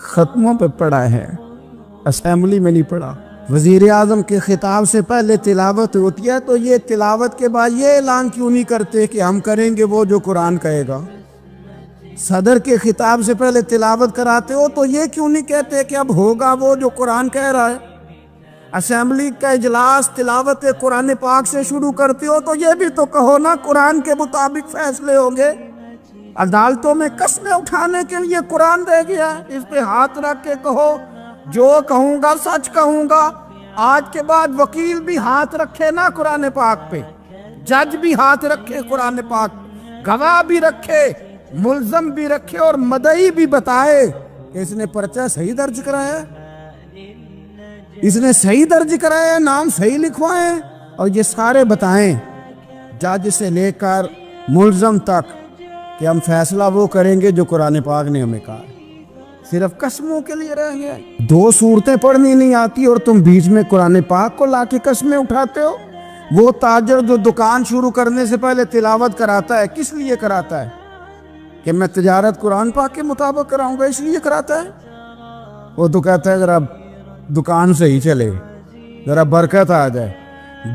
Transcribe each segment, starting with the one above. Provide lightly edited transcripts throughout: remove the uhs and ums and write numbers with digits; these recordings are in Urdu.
ختموں پہ پڑھا ہے، اسمبلی میں نہیں پڑھا۔ وزیر اعظم کے خطاب سے پہلے تلاوت ہوتی ہے تو یہ تلاوت کے بعد یہ اعلان کیوں نہیں کرتے کہ ہم کریں گے وہ جو قرآن کہے گا؟ صدر کے خطاب سے پہلے تلاوت کراتے ہو تو یہ کیوں نہیں کہتے کہ اب ہوگا وہ جو قرآن کہہ رہا ہے؟ اسمبلی کا اجلاس تلاوت قرآن پاک سے شروع کرتے ہو تو یہ بھی تو کہو نا قرآن کے مطابق فیصلے ہوں گے۔ عدالتوں میں قسمیں اٹھانے کے لیے قرآن رہ گیا ہے، اس پہ ہاتھ رکھ کے کہو جو کہوں گا سچ کہوں گا۔ آج کے بعد وکیل بھی ہاتھ رکھے نا قرآن پاک پہ، جج بھی ہاتھ رکھے قرآن پاک، گواہ بھی رکھے، ملزم بھی رکھے اور مدعی بھی بتائے کہ اس نے پرچہ صحیح درج کرایا ہے، اس نے صحیح درج کرایا ہے، نام صحیح لکھوائے، اور یہ سارے بتائیں جج سے لے کر ملزم تک کہ ہم فیصلہ وہ کریں گے جو قرآن پاک نے ہمیں کہا۔ صرف قسموں کے لیے رہ گیا۔ دو صورتیں پڑھنی نہیں آتی اور تم بیچ میں قرآن پاک کو لا کے قسمیں اٹھاتے ہو۔ وہ تاجر جو دکان شروع کرنے سے پہلے تلاوت کراتا ہے کس لیے کراتا ہے؟ کہ میں تجارت قرآن پاک کے مطابق کراؤں گا، اس لیے کراتا ہے۔ وہ تو کہتا ہے ذرا دکان سے ہی چلے، ذرا برکت آ جائے۔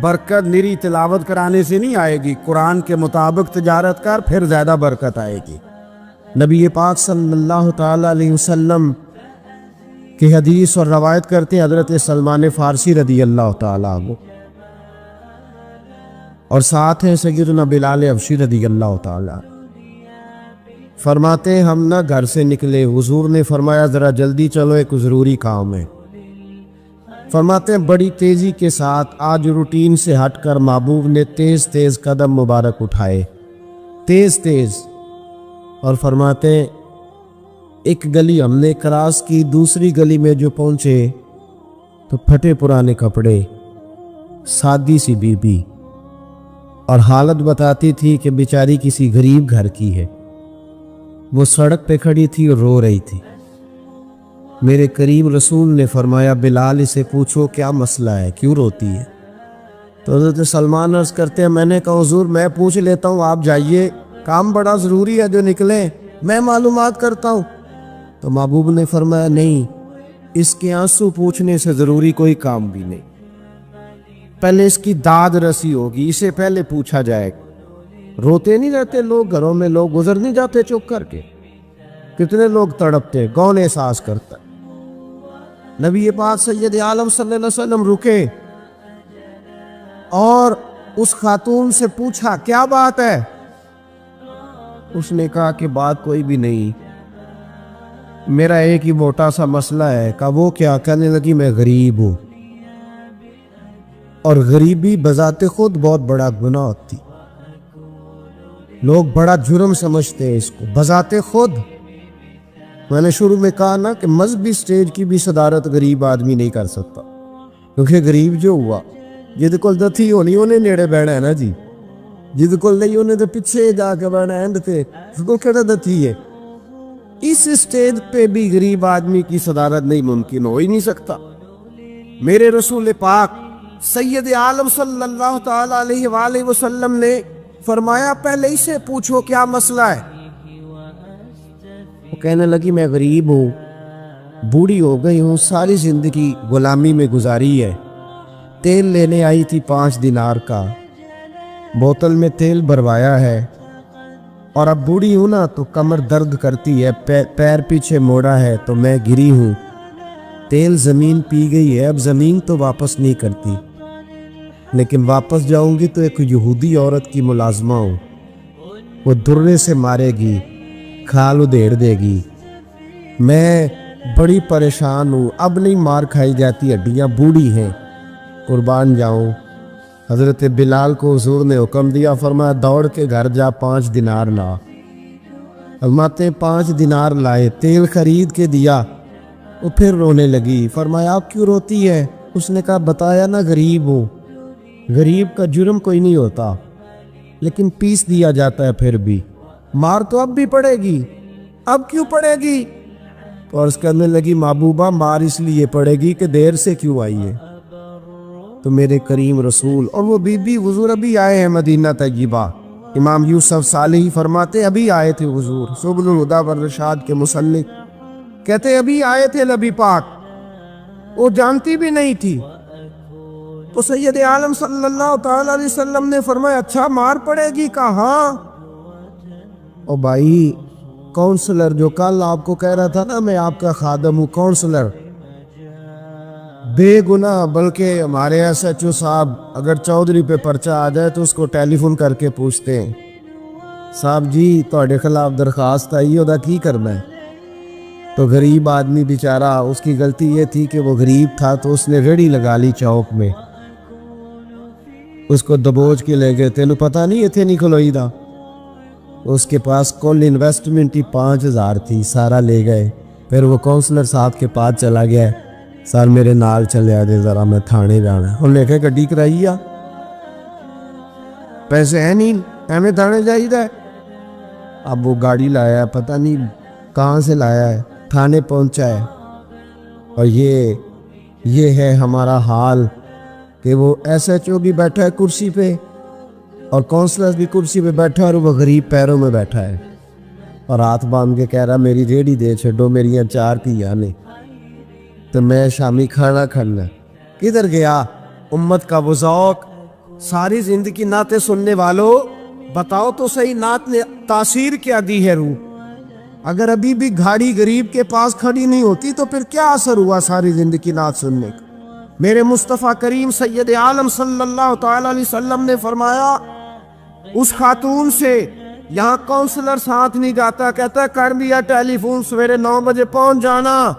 برکت نری تلاوت کرانے سے نہیں آئے گی، قرآن کے مطابق تجارت کر پھر زیادہ برکت آئے گی۔ نبی پاک صلی اللہ تعالیٰ علیہ وسلم کی حدیث اور روایت کرتے ہیں حضرت سلمان فارسی رضی اللہ تعالیٰ عنہ، اور ساتھ ہیں سیدنا بلال حبشی رضی اللہ تعالیٰ۔ فرماتے ہیں ہم نہ گھر سے نکلے، حضور نے فرمایا ذرا جلدی چلو ایک ضروری کام ہے۔ فرماتے ہیں بڑی تیزی کے ساتھ آج روٹین سے ہٹ کر محبوب نے تیز تیز قدم مبارک اٹھائے، تیز تیز، اور فرماتے ہیں ایک گلی ہم نے کراس کی، دوسری گلی میں جو پہنچے تو پھٹے پرانے کپڑے، سادی سی بی بی، اور حالت بتاتی تھی کہ بیچاری کسی غریب گھر کی ہے۔ وہ سڑک پہ کھڑی تھی اور رو رہی تھی۔ میرے قریب رسول نے فرمایا بلال اسے پوچھو کیا مسئلہ ہے، کیوں روتی ہے؟ تو حضرت سلمان عرض کرتے ہیں میں نے کہا حضور میں پوچھ لیتا ہوں، آپ جائیے، کام بڑا ضروری ہے جو نکلے، میں معلومات کرتا ہوں۔ تو محبوب نے فرمایا نہیں، اس کے آنسو پوچھنے سے ضروری کوئی کام بھی نہیں، پہلے اس کی داد رسی ہوگی، اسے پہلے پوچھا جائے گا۔ روتے نہیں رہتے لوگ گھروں میں، لوگ گزر نہیں جاتے چپ کر کے، کتنے لوگ تڑپتے، کون احساس کرتا ہے؟ نبی پاک سید عالم صلی اللہ علیہ وسلم رکے اور اس خاتون سے پوچھا کیا بات ہے؟ اس نے کہا کہ بات کوئی بھی نہیں، میرا ایک ہی موٹا سا مسئلہ ہے۔ کہا وہ کیا؟ کہنے لگی میں غریب ہوں، اور غریبی بذات خود بہت بڑا گناہ ہوتی، لوگ بڑا جرم سمجھتے ہیں اس کو بذات خود۔ میں نے شروع میں کہا نا کہ مذہبی سٹیج کی بھی صدارت غریب آدمی نہیں کر سکتا، کیونکہ غریب جو ہوا جد کول دتھی ہونی انہیں نیڑے بیٹھنا ہے نا جی، جد کول نہیں انہیں تو پیچھے جا کے بیٹھنا ہے، اینڈ تے اس کو کہنا دتھی ہے۔ اس سٹیج پہ بھی غریب آدمی کی صدارت نہیں ممکن ہو ہی نہیں سکتا۔ میرے رسول پاک سید عالم صلی اللہ تعالیٰ علیہ وآلہ وسلم نے فرمایا پہلے اسے پوچھو کیا مسئلہ ہے۔ وہ کہنے لگی میں غریب ہوں، بوڑھی ہو گئی ہوں، ساری زندگی غلامی میں گزاری ہے، تیل لینے آئی تھی 5 دینار کا، بوتل میں تیل بھروایا ہے، اور اب بوڑھی ہوں نا تو کمر درد کرتی ہے، پیر پیچھے موڑا ہے تو میں گری ہوں، تیل زمین پی گئی ہے، اب زمین تو واپس نہیں کرتی، لیکن واپس جاؤں گی تو ایک یہودی عورت کی ملازمہ ہوں، وہ درے سے مارے گی، کھال ادھیڑ دے گی، میں بڑی پریشان ہوں، اب نہیں مار کھائی جاتی، ہڈیاں بوڑھی ہیں، قربان جاؤں۔ حضرت بلال کو حضور نے حکم دیا، فرمایا دوڑ کے گھر جا 5 دینار لا۔ فرماتے 5 دینار لائے، تیل خرید کے دیا، وہ پھر رونے لگی۔ فرمایا آپ کیوں روتی ہے؟ اس نے کہا بتایا نا غریب ہوں، غریب کا جرم کوئی نہیں ہوتا، لیکن پیس دیا جاتا ہے، پھر بھی مار تو اب بھی پڑے گی، اب کیوں پڑے گی؟ اور اس کرنے لگی محبوبہ مار اس لیے پڑے گی کہ دیر سے کیوں آئی ہے۔ تو میرے کریم رسول اور وہ بی بی حضور ابھی آئے ہیں مدینہ طیبہ، امام یوسف صالحی فرماتے ابھی آئے تھے حضور، سبل الہدی والرشاد کے مصنف، کہتے ابھی آئے تھے نبی پاک، وہ جانتی بھی نہیں تھی۔ تو سید عالم صلی اللہ تعالی علیہ وسلم نے فرمایا اچھا مار پڑے گی؟ کہا ہاں۔ او بھائی کونسلر جو کل آپ کو کہہ رہا تھا نا میں آپ کا خادم ہوں، کونسلر بے گناہ، بلکہ ہمارے ایس ایچ او صاحب اگر چودھری پہ پرچہ آ جائے تو اس کو ٹیلی فون کر کے پوچھتے ہیں صاحب جی تہاڈے خلاف درخواست آئی ہے، کی کرنا ہے؟ تو غریب آدمی بیچارہ، اس کی غلطی یہ تھی کہ وہ غریب تھا تو اس نے ریڑھی لگا لی چوک میں، اس کو دبوچ کے لے گئے، تینوں پتہ نہیں اتنے نہیں کھلوئی دا، اس کے پاس کل انویسٹمنٹ ہی 5000 تھی، سارا لے گئے۔ پھر وہ کونسلر صاحب کے پاس چلا گیا، سر میرے نال چلے آ جائے ذرا میں تھانے جانا ہے، انہوں نے کہا گڈی کرائی آ، پیسے ہیں نہیں ایویں تھانے جائیدا ہے۔ اب وہ گاڑی لایا ہے، پتہ نہیں کہاں سے لایا ہے، تھانے پہنچا ہے، اور یہ ہے ہمارا حال کہ وہ ایس ایچ او بھی بیٹھا ہے کرسی پہ اور کونسلر بھی کرسی پہ بیٹھا ہے اور وہ غریب پیروں میں بیٹھا ہے اور ہاتھ باندھ کے کہہ رہا میری ریڑھی دے چھڈو، میری 4 پیا نے تو میں شامی کھانا کھانا۔ کدھر گیا امت کا وہ ذوق؟ ساری زندگی نعتیں سننے والوں بتاؤ تو صحیح، نعت نے تاثیر کیا دی ہے روح؟ اگر ابھی بھی گھاڑی غریب کے پاس کھڑی نہیں ہوتی تو پھر کیا اثر ہوا ساری زندگی نعت سننے کا؟ میرے مصطفیٰ کریم سید عالم صلی اللہ تعالی علیہ وسلم نے فرمایا اس خاتون سے یہاں کونسلر ساتھ نہیں جاتا، کہتا کر دیا ٹیلی فون، سویرے 9 بجے پہنچ جانا۔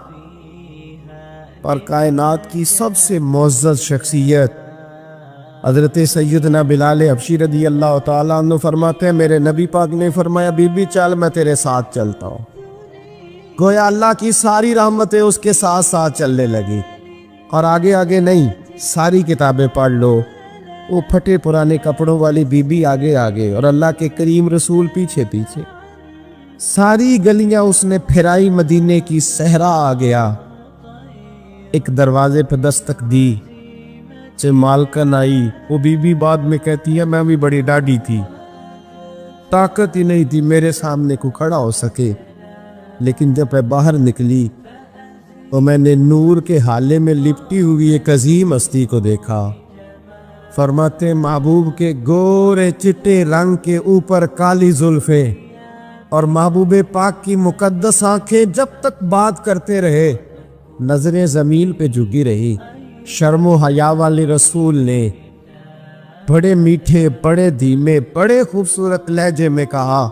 پر کائنات کی سب سے معزز شخصیت حضرت سیدنا بلال حبشی رضی اللہ تعالیٰ عنہ فرماتے ہیں میرے نبی پاک نے فرمایا بی بی چل میں تیرے ساتھ چلتا ہوں، گویا اللہ کی ساری رحمتیں اس کے ساتھ ساتھ چلنے لگی، اور آگے آگے نہیں، ساری کتابیں پڑھ لو، وہ پھٹے پرانے کپڑوں والی بی بی آگے آگے اور اللہ کے کریم رسول پیچھے پیچھے، ساری گلیاں اس نے پھرائی، مدینے کی صحرا آ گیا، ایک دروازے پہ دستک دی، مالکن آئی، وہ بی بی بعد میں کہتی ہے میں بھی بڑی ڈاڈی تھی، طاقت ہی نہیں تھی میرے سامنے کو کھڑا ہو سکے، لیکن جب میں باہر نکلی تو میں نے نور کے حالے میں لپٹی ہوئی ایک عظیم ہستی کو دیکھا۔ فرماتے محبوب کے گورے چٹے رنگ کے اوپر کالی زلفیں اور محبوب پاک کی مقدس آنکھیں جب تک بات کرتے رہے نظریں زمین پہ جھکی رہی۔ شرم و حیا والے رسول نے بڑے میٹھے، بڑے دھیمے، بڑے خوبصورت لہجے میں کہا،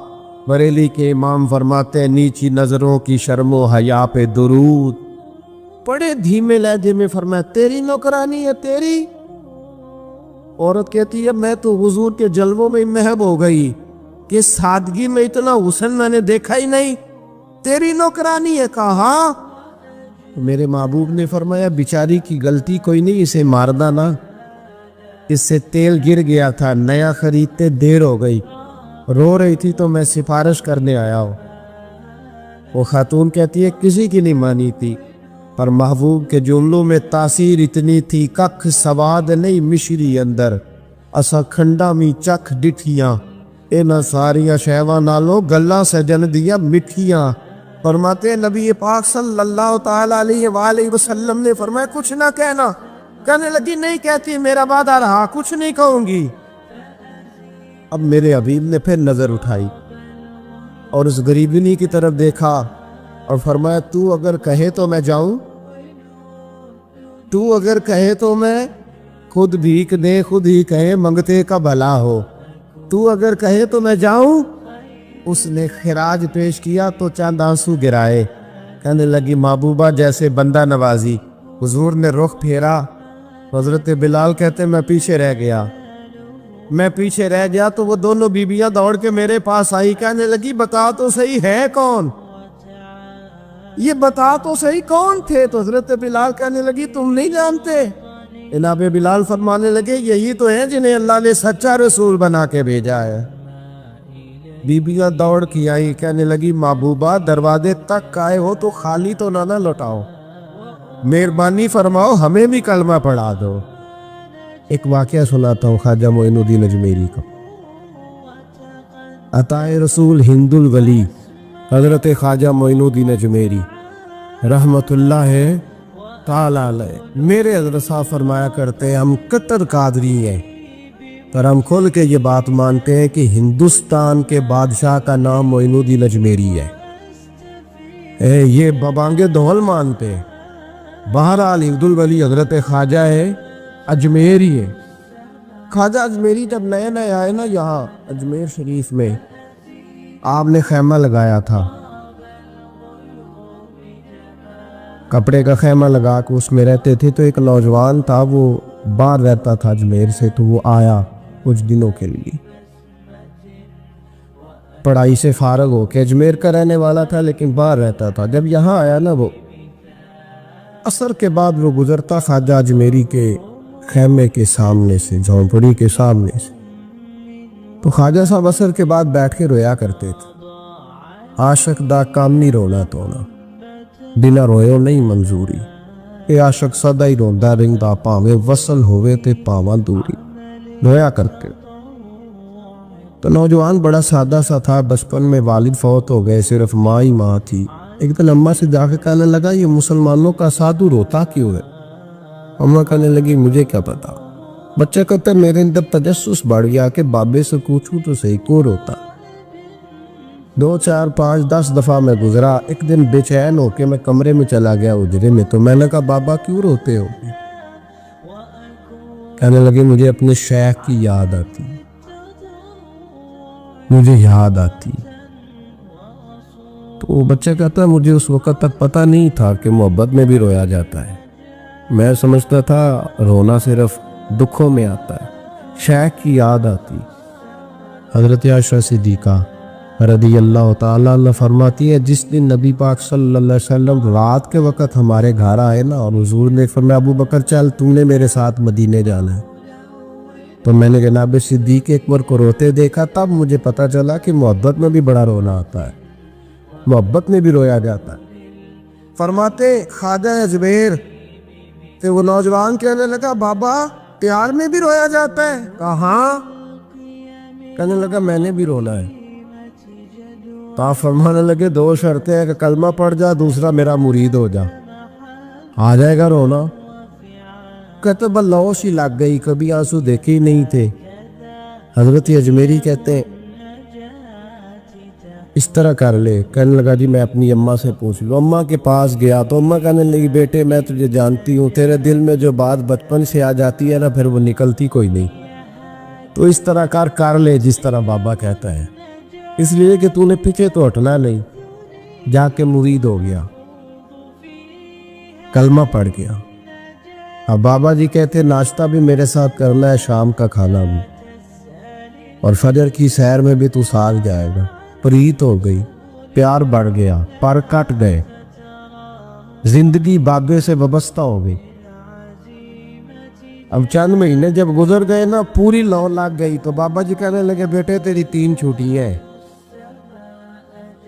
بریلی کے امام فرماتے نیچی نظروں کی شرم و حیا پہ درود، بڑے دھیمے لہجے میں فرمایا تیری نوکرانی ہے تیری؟ عورت کہتی ہے میں تو حضور کے جلووں میں محب ہو گئی کہ سادگی میں اتنا حسن میں نے دیکھا ہی نہیں، تیری نوکرانی ہے؟ کہا ہاں۔ میرے محبوب نے فرمایا بیچاری کی غلطی کوئی نہیں، اسے ماردہ نا، اس سے تیل گر گیا تھا، نیا خریدتے دیر ہو گئی، رو رہی تھی تو میں سفارش کرنے آیا ہوں۔ وہ خاتون کہتی ہے کسی کی نہیں مانی تھی، پر محبوب کے جملوں میں تاثیر اتنی تھی، ککھ سواد نہیں مشری اندر، اسا کھنڈا می چکھ ڈٹھیاں، اینا ساریاں شہواں نالوں گلاں سجن دیا مٹھیاں۔ فرماتے نبی پاک صلی اللہ تعالیٰ علیہ وآلہ وسلم نے فرمایا کچھ نہ کہنا، کہنے لگی نہیں کہتی، میرا وعدہ رہا کچھ نہیں کہوں گی۔ اب میرے حبیب نے پھر نظر اٹھائی اور اس غریبنی کی طرف دیکھا اور فرمایا تو اگر کہے تو میں جاؤں، تو اگر کہے تو میں خود بھیک دے، خود ہی کہے منگتے کا بھلا ہو، تو اگر کہے تو میں جاؤں۔ اس نے خراج پیش کیا تو چند آنسو گرائے، کہنے لگی محبوبہ جیسے بندہ نوازی۔ حضور نے رخ پھیرا، حضرت بلال کہتے میں پیچھے رہ گیا تو وہ دونوں بیویاں دوڑ کے میرے پاس آئی، کہنے لگی بتا تو صحیح ہے کون، یہ بتا تو صحیح کون تھے؟ تو حضرت بلال کہنے لگی تم نہیں جانتے؟ جناب بلال فرمانے لگے یہی تو ہیں جنہیں اللہ نے سچا رسول بنا کے بھیجا ہے۔ بیبیاں دوڑ کی آئی، کہنے لگی محبوبہ دروازے تک آئے ہو تو خالی تو نہ لوٹاؤ، مہربانی فرماؤ ہمیں بھی کلمہ پڑھا دو۔ ایک واقعہ سناتا ہوں خواجہ معین الدین اجمیری کا۔ عطائے رسول ہند الولی حضرت خواجہ معین الدین اجمیری رحمت اللہ تعالی علیہ، میرے حضرت صاحب فرمایا کرتے ہیں ہم کٹر قادری ہیں، پر ہم کھل کے یہ بات مانتے ہیں کہ ہندوستان کے بادشاہ کا نام معین الدین اجمیری ہے۔ یہ ببانگے دول مانتے ہیں۔ بہرحال ہند الولی حضرت خواجہ اجمیری ہے۔ خواجہ اجمیری جب نئے نئے آئے نا یہاں اجمیر شریف میں، آپ نے خیمہ لگایا تھا، کپڑے کا خیمہ لگا کے اس میں رہتے تھے۔ تو ایک نوجوان تھا، وہ باہر رہتا تھا اجمیر سے، تو وہ آیا کچھ دنوں کے لیے، پڑھائی سے فارغ ہو کے، اجمیر کا رہنے والا تھا لیکن باہر رہتا تھا۔ جب یہاں آیا نا، وہ عصر کے بعد وہ گزرتا خواجہ اجمیری کے خیمے کے سامنے سے، جھونپڑی کے سامنے سے، تو خواجہ صاحب عصر کے بعد بیٹھ کے رویا کرتے تھے۔ عاشق دا کام نہیں رونا تونا، بنا رویو نہیں منظوری، کہ عاشق سدا ہی روندا رہندا، پاویں وصل ہوئے تے پاواں دوری، رویا کرتے۔ تو نوجوان بڑا سادہ سا تھا، بچپن میں والد فوت ہو گئے، صرف ماں ہی ماں تھی۔ ایک دن اماں سے جا کے کہنے لگا یہ مسلمانوں کا سادھو روتا کیوں ہے؟ اماں کہنے لگی مجھے کیا پتا۔ بچہ کہتا میرے اندر تجسس بڑھ گیا کہ بابے سے پوچھوں تو صحیح کیوں روتا۔ 2 4 5 10 دفعہ میں گزرا، ایک دن بے چین ہو کے میں کمرے میں چلا گیا اجرے میں، تو میں نے کہا بابا کیوں روتے ہو؟ کہنے لگے مجھے اپنے شیخ کی یاد آتی، مجھے یاد آتی۔ تو وہ بچہ کہتا مجھے اس وقت تک پتہ نہیں تھا کہ محبت میں بھی رویا جاتا ہے، میں سمجھتا تھا رونا صرف دکھوں میں آتا ہے، شیخ کی یاد آتی۔ حضرت عائشہ صدیقہ رضی اللہ تعالیٰ عنہ فرماتی ہے جس دن نبی پاک صلی اللہ علیہ وسلم رات کے وقت ہمارے گھر آئے نا، اور حضور نے فرمایا ابو بکر چل تم نے میرے ساتھ مدینے جانا ہے، تو میں نے جناب صدیق اکبر کو روتے دیکھا، تب مجھے پتا چلا کہ محبت میں بھی بڑا رونا آتا ہے، محبت میں بھی رویا جاتا ہے۔ فرماتے خواجہ اجمیر، تو وہ نوجوان کہنے لگا بابا پیار میں بھی رویا جاتا ہے؟ کہا ہاں۔ کہنے لگا میں نے بھی رونا ہے۔ تو آپ فرمانے لگے 2 شرطیں ہیں کہ کلمہ پڑھ جا، دوسرا میرا مرید ہو جا، آ جائے گا رونا۔ کہتے بلوش ہی لگ گئی، کبھی آنسو دیکھے ہی نہیں تھے۔ حضرت اجمیری کہتے ہیں اس طرح کر لے۔ کہنے لگا جی میں اپنی اماں سے پوچھ لوں۔ اماں کے پاس گیا تو اماں کہنے لگی بیٹے میں تجھے جانتی ہوں، تیرے دل میں جو بات بچپن سے آ جاتی ہے نا پھر وہ نکلتی کوئی نہیں، تو اس طرح کر لے جس طرح بابا کہتا ہے، اس لیے کہ تو نے پیچھے تو ہٹنا نہیں۔ جا کے مرید ہو گیا، کلمہ پڑھ گیا۔ اب بابا جی کہتے ناشتہ بھی میرے ساتھ کرنا ہے، شام کا کھانا بھی، اور فجر کی سیر میں بھی تو ساتھ جائے گا۔ پریت ہو گئی، پیار بڑھ گیا، پر کٹ گئے، زندگی بابے سے وابستہ ہو گئی۔ اب چند مہینے جب گزر گئے نا، پوری لو لگ گئی، تو بابا جی کہنے لگے بیٹے تیری 3 چھٹی ہے،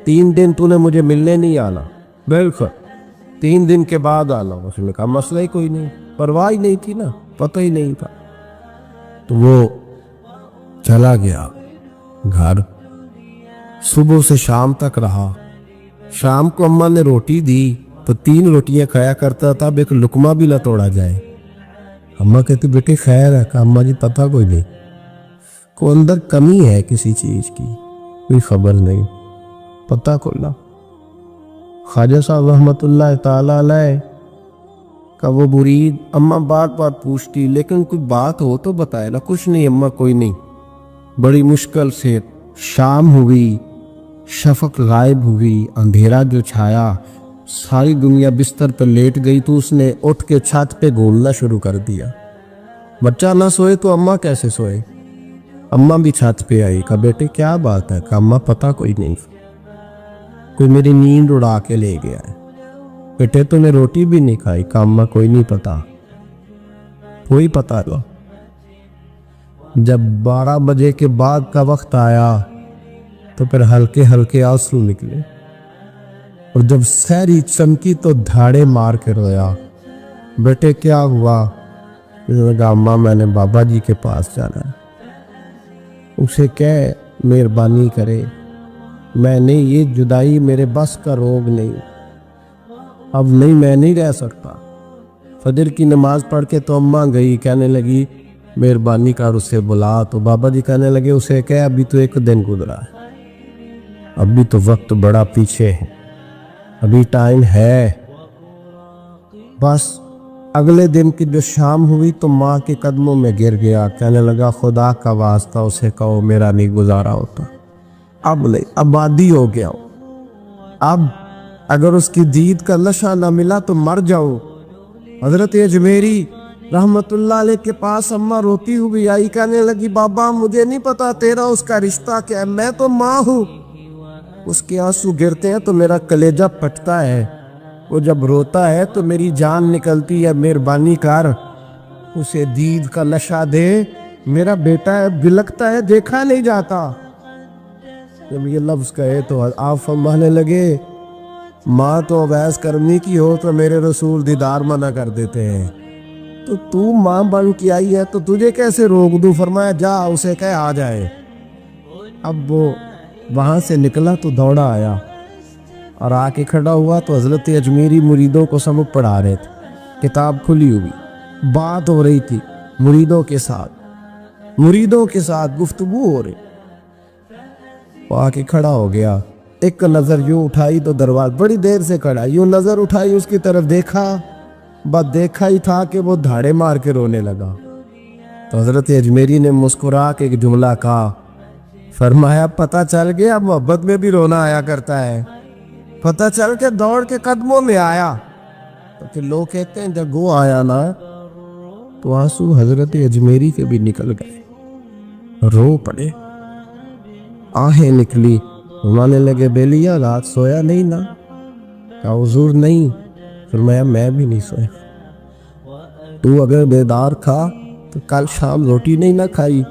3 دن تو نے مجھے ملنے نہیں آنا، بالکل 3 دن کے بعد آنا۔ اس نے کہا مسئلہ ہی کوئی نہیں، پرواہ ہی نہیں تھی نا، پتہ ہی نہیں تھا۔ تو وہ چلا گیا گھر، صبح سے شام تک رہا۔ شام کو اماں نے روٹی دی تو 3 روٹیاں کھایا کرتا تھا، اب ایک لقمہ بھی نہ توڑا جائے۔ اماں کہتی بیٹے خیر ہے؟ کہا اماں جی پتہ کوئی نہیں، کوئی اندر کمی ہے کسی چیز کی، کوئی خبر نہیں، پتہ کھلا۔ خواجہ صاحب رحمت اللہ تعالیٰ علیہ کا وہ مرید، اماں بات پوچھتی لیکن کوئی بات ہو تو بتائے نا، کچھ نہیں اماں کوئی نہیں۔ بڑی مشکل سے شام ہوئی، شفق غائب ہوئی، اندھیرا جو چھایا، ساری دنیا بستر پر لیٹ گئی، تو اس نے اٹھ کے چھت پہ گھومنا شروع کر دیا۔ بچہ نہ سوئے تو اماں کیسے سوئے؟ اماں بھی چھت پہ آئی، کہا بیٹے کیا بات ہے؟ کہا اماں پتہ کوئی نہیں، کوئی میری نیند اڑا کے لے گیا ہے۔ بیٹے تو نے روٹی بھی نہیں کھائی؟ کہا اماں کوئی نہیں پتا، کوئی پتا لو۔ جب 12 بجے کے بعد کا وقت آیا تو پھر ہلکے ہلکے آنسو نکلے، اور جب سحری چمکی تو دھاڑے مار کے رویا۔ بیٹے کیا ہوا؟ لگا اماں میں نے بابا جی کے پاس جانا ہے، اسے کہہ مہربانی کرے، میں نہیں، یہ جدائی میرے بس کا روگ نہیں، اب نہیں، میں نہیں رہ سکتا۔ فجر کی نماز پڑھ کے تو اماں گئی، کہنے لگی مہربانی کر اسے بلا، تو بابا جی کہنے لگے اسے کہ ابھی تو ایک دن گزرا ہے، ابھی تو وقت بڑا پیچھے ہے، ابھی ٹائم ہے۔ بس اگلے دن کی جو شام ہوئی تو ماں کے قدموں میں گر گیا، کہنے لگا خدا کا واسطہ اسے کہو میرا نہیں گزارا ہوتا، اب نہیں، اب عادی ہو گیا ہوں، اب اگر اس کی دید کا نشہ نہ ملا تو مر جاؤ۔ حضرت اجمیری رحمت اللہ علیہ کے پاس اماں روتی ہوئی آئی، کہنے لگی بابا مجھے نہیں پتا تیرا اس کا رشتہ کیا ہے، میں تو ماں ہوں۔ اس کے آنسو گرتے ہیں تو میرا کلیجہ پھٹتا ہے، وہ جب روتا ہے تو میری جان نکلتی ہے، مہربانی کر اسے دید کا نشہ دے، میرا بیٹا ہے، بلکتا ہے، دیکھا نہیں جاتا۔ جب یہ لفظ کہے تو آپ فرمانے لگے ماں تو اویس کرنی کی ہو تو میرے رسول دیدار منع کر دیتے ہیں، تو ماں بن کے آئی ہے تو تجھے کیسے روک دوں؟ فرمایا جا اسے کہے آ جائے۔ اب وہ وہاں سے نکلا تو دوڑا آیا اور آ کے کھڑا ہوا تو حضرت اجمیری مریدوں کو سبق پڑھا رہے تھے، کتاب کھلی ہوئی، بات ہو رہی تھی مریدوں کے ساتھ گفتگو ہو رہی۔ وہ آ کے کھڑا ہو گیا، ایک نظر یوں اٹھائی تو دروازہ، بڑی دیر سے کھڑا، یوں نظر اٹھائی اس کی طرف دیکھا، بس دیکھا ہی تھا کہ وہ دھاڑے مار کے رونے لگا۔ تو حضرت اجمیری نے مسکرا کے ایک جملہ کہا، فرمایا پتہ چل گیا محبت میں بھی رونا آیا کرتا ہے، پتہ چل کے دوڑ کے قدموں میں آیا۔ تو پھر لوگ کہتے ہیں جب وہ آیا نا تو آنسو حضرت اجمیری کے بھی نکل گئے، رو پڑے، آہیں نکلی، فرمانے لگے بیلیا رات سویا نہیں نا؟ کہا حضور نہیں۔ فرمایا میں بھی نہیں سویا، تو اگر بیدار تھا تو کل شام روٹی نہیں نہ کھائی؟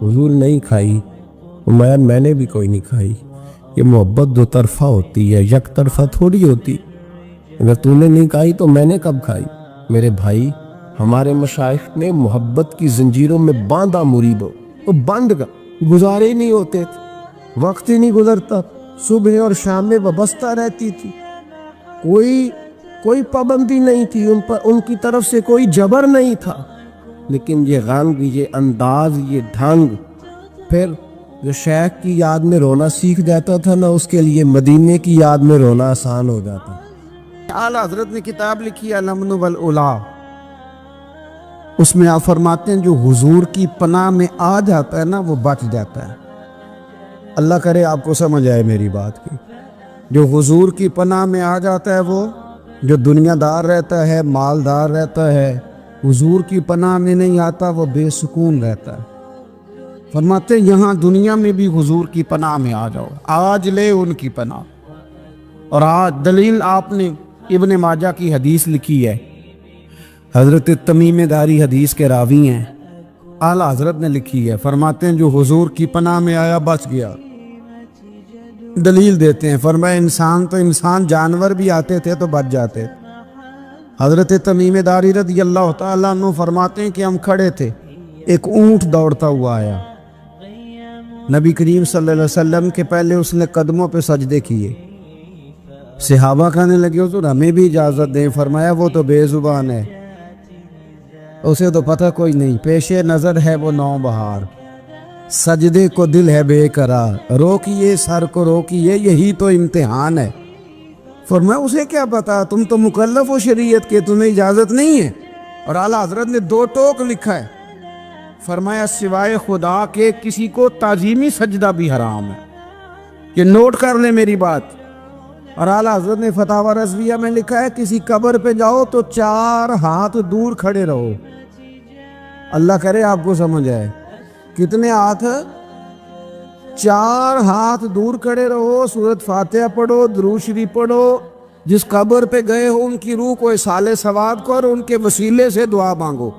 حضور نہیں کھائی۔ فرمایا میں نے بھی کوئی نہیں کھائی۔ یہ محبت دو طرفہ ہوتی ہے، یک طرفہ تھوڑی ہوتی، اگر تو نے نہیں کھائی تو میں نے کب کھائی؟ میرے بھائی، ہمارے مشائخ نے محبت کی زنجیروں میں باندھا مریدوں، وہ بند کا گزارے ہی نہیں ہوتے تھے، وقت ہی نہیں گزرتا، صبح اور شام میں وابستہ رہتی تھی، کوئی پابندی نہیں تھی ان پر، ان کی طرف سے کوئی جبر نہیں تھا، لیکن یہ غنگ، یہ انداز، یہ ڈھنگ، پھر جو شیخ کی یاد میں رونا سیکھ جاتا تھا نا، اس کے لیے مدینے کی یاد میں رونا آسان ہو جاتا۔ اعلیٰ حضرت نے کتاب لکھی ہے الامن والاولا، اس میں آپ فرماتے ہیں جو حضور کی پناہ میں آ جاتا ہے نا وہ بچ جاتا ہے۔ اللہ کرے آپ کو سمجھ آئے میری بات کی، جو حضور کی پناہ میں آ جاتا ہے، وہ جو دنیا دار رہتا ہے، مالدار رہتا ہے، حضور کی پناہ میں نہیں آتا وہ بے سکون رہتا ہے۔ فرماتے ہیں یہاں دنیا میں بھی حضور کی پناہ میں آ جاؤ، آج لے ان کی پناہ۔ اور آج دلیل آپ نے ابن ماجہ کی حدیث لکھی ہے، حضرت تمیم داری حدیث کے راوی ہیں، اعلیٰ حضرت نے لکھی ہے، فرماتے ہیں جو حضور کی پناہ میں آیا بچ گیا۔ دلیل دیتے ہیں، فرمایا انسان جانور بھی آتے تھے تو بچ جاتے۔ حضرت تمیم داری رضی اللہ تعالیٰ عنہ فرماتے ہیں کہ ہم کھڑے تھے، ایک اونٹ دوڑتا ہوا آیا، نبی کریم صلی اللہ علیہ وسلم کے پہلے اس نے قدموں پہ سجدے کیے، صحابہ کہنے لگے حضور ہمیں بھی اجازت دیں۔ فرمایا وہ تو بے زبان ہے، اسے تو پتہ کوئی نہیں، پیش نظر ہے وہ نوبہار، سجدے کو دل ہے بے قرار، روکیے سر کو روکیے یہی تو امتحان ہے۔ فرمایا اسے کیا پتا، تم تو مکلف ہو شریعت کے، تمہیں اجازت نہیں ہے۔ اور اعلیٰ حضرت نے 2 ٹوک لکھا ہے، فرمایا سوائے خدا کے کسی کو تعظیمی سجدہ بھی حرام ہے، یہ نوٹ کر لیں میری بات۔ اور اعلیٰ حضرت نے فتاوی رضویہ میں لکھا ہے کسی قبر پہ جاؤ تو 4 ہاتھ دور کھڑے رہو، اللہ کرے آپ کو سمجھ آئے، کتنے ہاتھ؟ 4 ہاتھ دور کھڑے رہو، سورۃ فاتحہ پڑھو، درود شریف پڑھو، جس قبر پہ گئے ہو ان کی روح کو اصال ثواب کو اور ان کے وسیلے سے دعا مانگو۔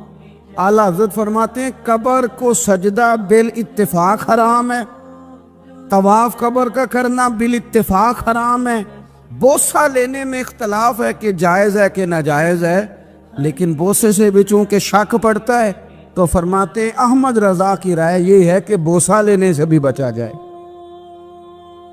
اعلیٰ حضرت فرماتے ہیں قبر کو سجدہ بالاتفاق حرام ہے، طواف قبر کا کرنا بالاتفاق حرام ہے، بوسہ لینے میں اختلاف ہے کہ جائز ہے کہ ناجائز ہے، لیکن بوسے سے بھی چونکہ شک پڑتا ہے تو فرماتے ہیں احمد رضا کی رائے یہ ہے کہ بوسہ لینے سے بھی بچا جائے۔